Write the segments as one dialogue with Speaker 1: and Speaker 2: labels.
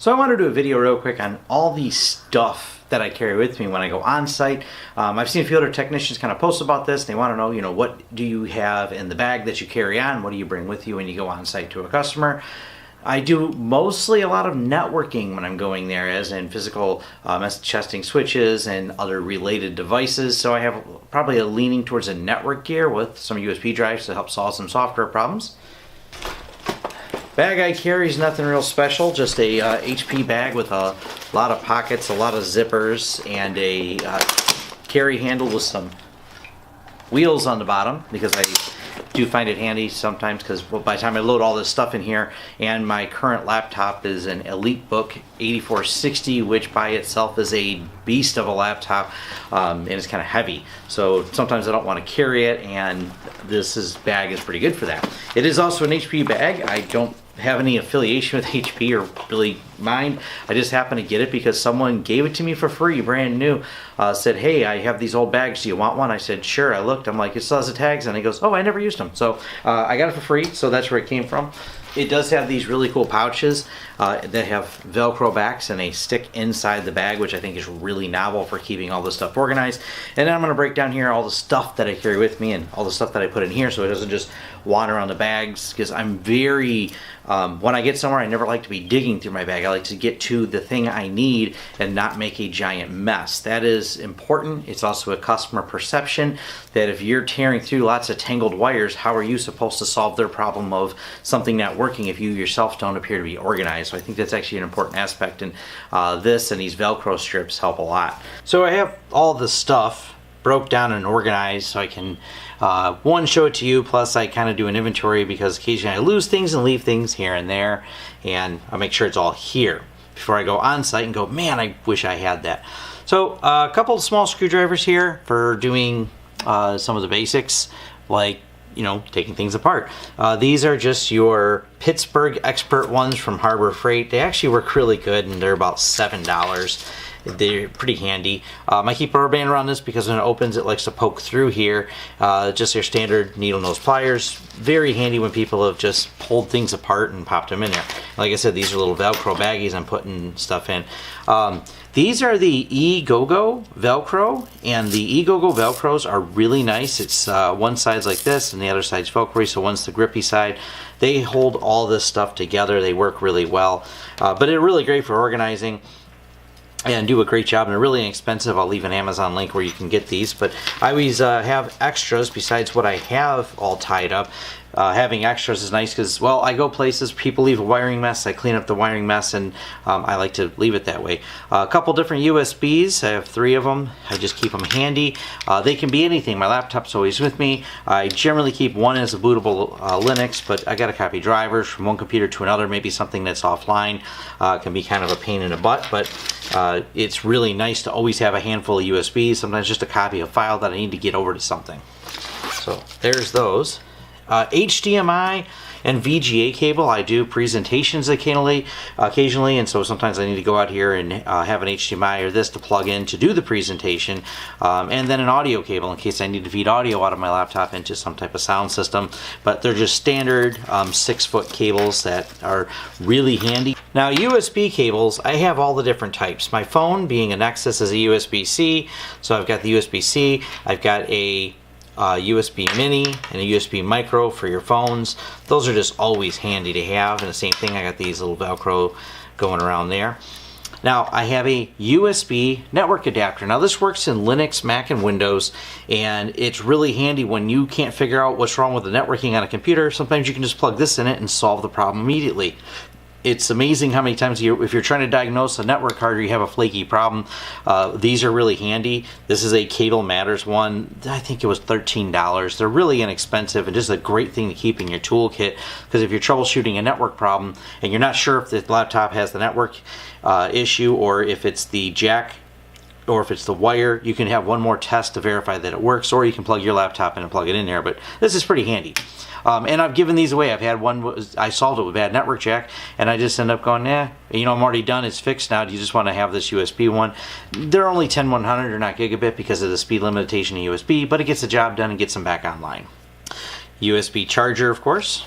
Speaker 1: So I want to do a video real quick on all the stuff that I carry with me when I go on site. I've seen a few other technicians kind of post about this. They want to know, what do you have in the bag that you carry on? What do you bring with you when you go on site to a customer? I do mostly a lot of networking when I'm going there, as in physical message testing switches and other related devices. So I have probably a leaning towards a network gear with some USB drives to help solve some software problems. Bag I carry is nothing real special, just a HP bag with a lot of pockets, a lot of zippers, and a carry handle with some wheels on the bottom, because I do find it handy sometimes, because by the time I load all this stuff in here, and my current laptop is an EliteBook 8460, which by itself is a beast of a laptop, and it's kind of heavy, so sometimes I don't want to carry it, and this bag is pretty good for that. It is also an HP bag. I don't have any affiliation with HP or really mind. I just happened to get it because someone gave it to me for free, brand new. Said, hey, I have these old bags, do you want one? I said, sure. I looked, I'm like, it still has the tags, and he goes, oh, I never used them. So I got it for free, so that's where it came from. It does have these really cool pouches that have Velcro backs and a stick inside the bag, which I think is really novel for keeping all this stuff organized. And then I'm going to break down here all the stuff that I carry with me and all the stuff that I put in here, so it doesn't just wander around the bags, because I'm very, when I get somewhere, I never like to be digging through my bag. I like to get to the thing I need and not make a giant mess. That is important. It's also a customer perception that if you're tearing through lots of tangled wires, how are you supposed to solve their problem of something not working if you yourself don't appear to be organized? So I think that's actually an important aspect, and this and these Velcro strips help a lot. So I have all the stuff broke down and organized so I can one, show it to you, plus I kind of do an inventory, because occasionally I lose things and leave things here and there, and I make sure it's all here before I go on site and go, man, I wish I had that. So a couple of small screwdrivers here for doing some of the basics, like taking things apart. These are just your Pittsburgh Expert ones from Harbor Freight. They actually work really good, and they're about $7. They're pretty handy. I keep a rubber band around this because when it opens, it likes to poke through here. Just your standard needle nose pliers. Very handy when people have just pulled things apart and popped them in there. Like I said, these are little Velcro baggies I'm putting stuff in. These are the E-Go-Go Velcro, and the E-Go-Go Velcros are really nice. It's one side's like this and the other side's Velcro, so one's the grippy side. They hold all this stuff together. They work really well, but they're really great for organizing and do a great job, and they're really inexpensive. I'll leave an Amazon link where you can get these, but I always have extras besides what I have all tied up. Having extras is nice because, well, I go places, people leave a wiring mess, I clean up the wiring mess, and I like to leave it that way. A couple different USBs, I have 3 of them. I just keep them handy. They can be anything. My laptop's always with me. I generally keep one as a bootable Linux, but I got to copy drivers from one computer to another. Maybe something that's offline can be kind of a pain in the butt, but it's really nice to always have a handful of USBs, sometimes just a copy of a file that I need to get over to something. So there's those. HDMI and VGA cable. I do presentations occasionally, and so sometimes I need to go out here and have an HDMI or this to plug in to do the presentation, and then an audio cable in case I need to feed audio out of my laptop into some type of sound system. But they're just standard 6-foot cables that are really handy. Now, USB cables, I have all the different types. My phone, being a Nexus, is a USB-C, so I've got the USB-C. I've got a USB mini and a USB micro for your phones. Those are just always handy to have, and the same thing, I got these little Velcro going around there. Now I have a USB network adapter. Now this works in Linux, Mac, and Windows, and it's really handy when you can't figure out what's wrong with the networking on a computer. Sometimes you can just plug this in it and solve the problem immediately. It's amazing how many times if you're trying to diagnose a network card or you have a flaky problem, these are really handy. This is a Cable Matters one. I think it was $13. They're really inexpensive and just a great thing to keep in your toolkit, because if you're troubleshooting a network problem and you're not sure if the laptop has the network issue or if it's the jack or if it's the wire, you can have one more test to verify that it works, or you can plug your laptop in and plug it in there. But this is pretty handy. And I've given these away. I've had one, I solved it with bad network jack, and I just end up going, I'm already done, it's fixed now. Do you just want to have this USB one? They're only 10/100, they're not gigabit because of the speed limitation of USB, but it gets the job done and gets them back online. USB charger, of course.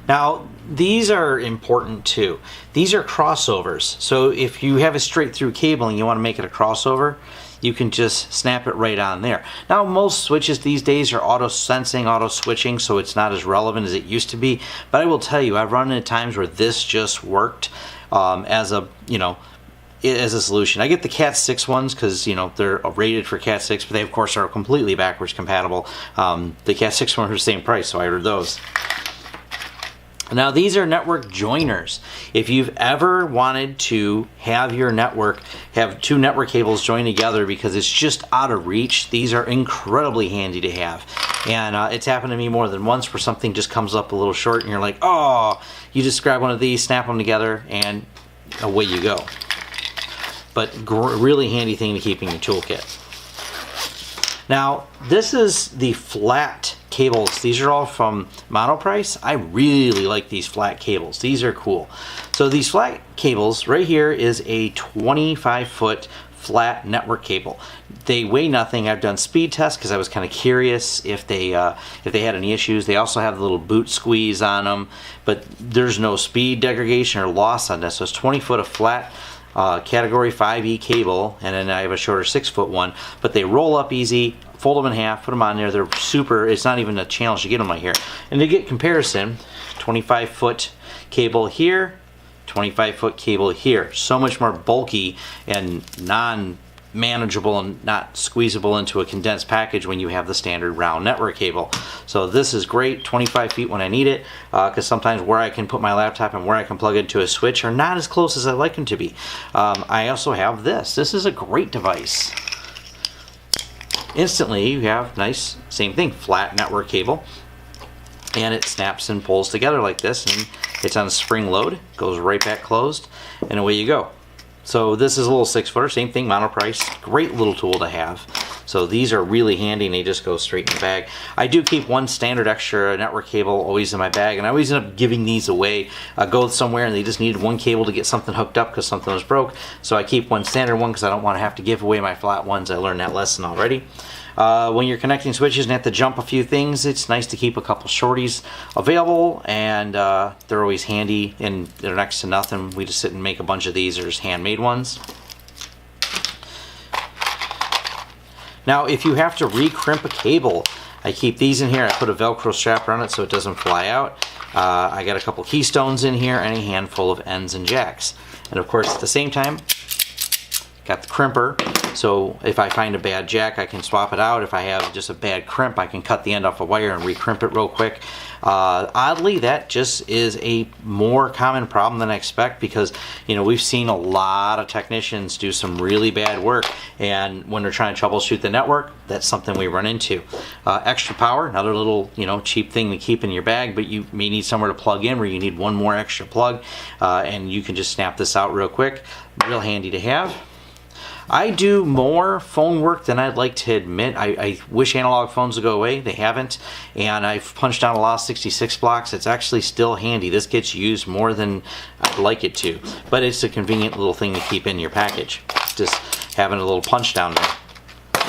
Speaker 1: Now, these are important too. These are crossovers. So if you have a straight through cable and you want to make it a crossover, you can just snap it right on there. Now, most switches these days are auto sensing, auto switching, so it's not as relevant as it used to be. But I will tell you, I've run into times where this just worked as a, as a solution. I get the Cat 6 ones because, they're rated for Cat 6, but they of course are completely backwards compatible. The Cat 6 ones are the same price, so I ordered those. Now, these are network joiners. If you've ever wanted to have your network, have two network cables joined together because it's just out of reach, these are incredibly handy to have. And it's happened to me more than once where something just comes up a little short and you're like, oh, you just grab one of these, snap them together, and away you go. But really handy thing to keep in your toolkit. Now, this is the flat cables. These are all from Monoprice. I really like these flat cables. These are cool. So these flat cables, right here is a 25-foot flat network cable. They weigh nothing. I've done speed tests because I was kind of curious if they had any issues. They also have the little boot squeeze on them, but there's no speed degradation or loss on this. So it's 20 foot of flat category 5E cable, and then I have a shorter 6-foot one, but they roll up easy. Fold them in half, put them on there. They're super, it's not even a challenge to get them right here. And to get comparison, 25-foot cable here, 25-foot cable here. So much more bulky and non-manageable and not squeezable into a condensed package when you have the standard round network cable. So this is great, 25 feet when I need it, because sometimes where I can put my laptop and where I can plug into a switch are not as close as I like them to be. I also have this. This is a great device. Instantly you have nice, same thing, flat network cable, and it snaps and pulls together like this, and it's on a spring load, goes right back closed, and away you go. So this is a little 6-footer, same thing, Monoprice, great little tool to have. So these are really handy and they just go straight in the bag. I do keep one standard extra network cable always in my bag, and I always end up giving these away. I go somewhere and they just needed one cable to get something hooked up because something was broke. So I keep one standard one because I don't want to have to give away my flat ones. I learned that lesson already. When you're connecting switches and have to jump a few things, it's nice to keep a couple shorties available, and they're always handy and they're next to nothing. We just sit and make a bunch of these. They're just handmade ones. Now, if you have to re-crimp a cable, I keep these in here. I put a Velcro strap around it so it doesn't fly out. I got a couple keystones in here and a handful of ends and jacks. And of course, at the same time, got the crimper. So if I find a bad jack, I can swap it out. If I have just a bad crimp, I can cut the end off a wire and re-crimp it real quick. Oddly, that just is a more common problem than I expect, because we've seen a lot of technicians do some really bad work, and when they're trying to troubleshoot the network, that's something we run into. Extra power, another little cheap thing to keep in your bag, but you may need somewhere to plug in where you need one more extra plug, and you can just snap this out real quick. Real handy to have. I do more phone work than I'd like to admit. I wish analog phones would go away. They haven't. And I've punched out a lot of 66 blocks. It's actually still handy. This gets used more than I'd like it to. But it's a convenient little thing to keep in your package. Just having a little punch down there.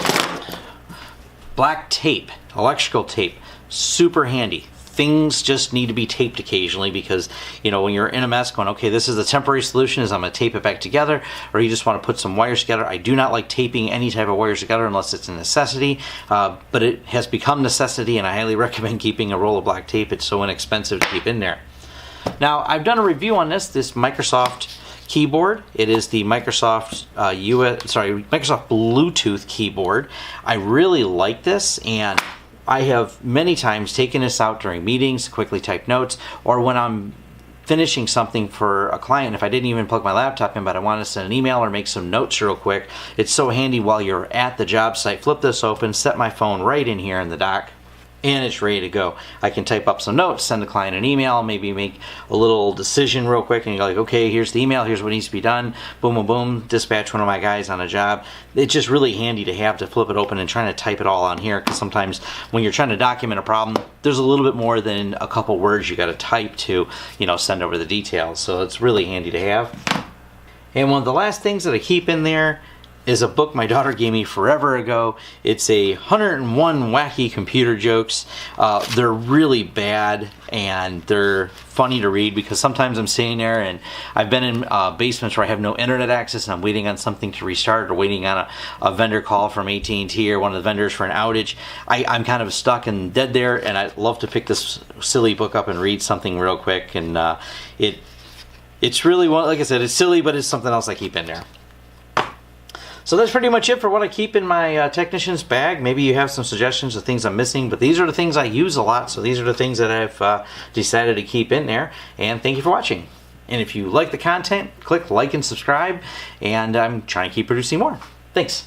Speaker 1: Black tape, electrical tape, super handy. Things just need to be taped occasionally because, when you're in a mess going, okay, this is the temporary solution is I'm going to tape it back together, or you just want to put some wires together. I do not like taping any type of wires together unless it's a necessity, but it has become necessity, and I highly recommend keeping a roll of black tape. It's so inexpensive to keep in there. Now, I've done a review on this Microsoft keyboard. It is the Microsoft Microsoft Bluetooth keyboard. I really like this, and I have many times taken this out during meetings to quickly type notes, or when I'm finishing something for a client. If I didn't even plug my laptop in, but I want to send an email or make some notes real quick, it's so handy while you're at the job site. Flip this open, set my phone right in here in the dock, and it's ready to go. I can type up some notes, send the client an email, maybe make a little decision real quick, and you're like, okay, here's the email, here's what needs to be done, boom, boom, boom, dispatch one of my guys on a job. It's just really handy to have to flip it open and trying to type it all on here, because sometimes when you're trying to document a problem, there's a little bit more than a couple words you got to type to, send over the details. So it's really handy to have. And one of the last things that I keep in there is a book my daughter gave me forever ago. It's a 101 wacky computer jokes. They're really bad and they're funny to read because sometimes I'm sitting there and I've been in basements where I have no internet access and I'm waiting on something to restart or waiting on a vendor call from AT&T or one of the vendors for an outage. I'm kind of stuck and dead there, and I love to pick this silly book up and read something real quick. And it's really, like I said, it's silly, but it's something else I keep in there. So that's pretty much it for what I keep in my technician's bag. Maybe you have some suggestions of things I'm missing, but these are the things I use a lot, so these are the things that I've decided to keep in there. And thank you for watching. And if you like the content, click like and subscribe, and I'm trying to keep producing more. Thanks.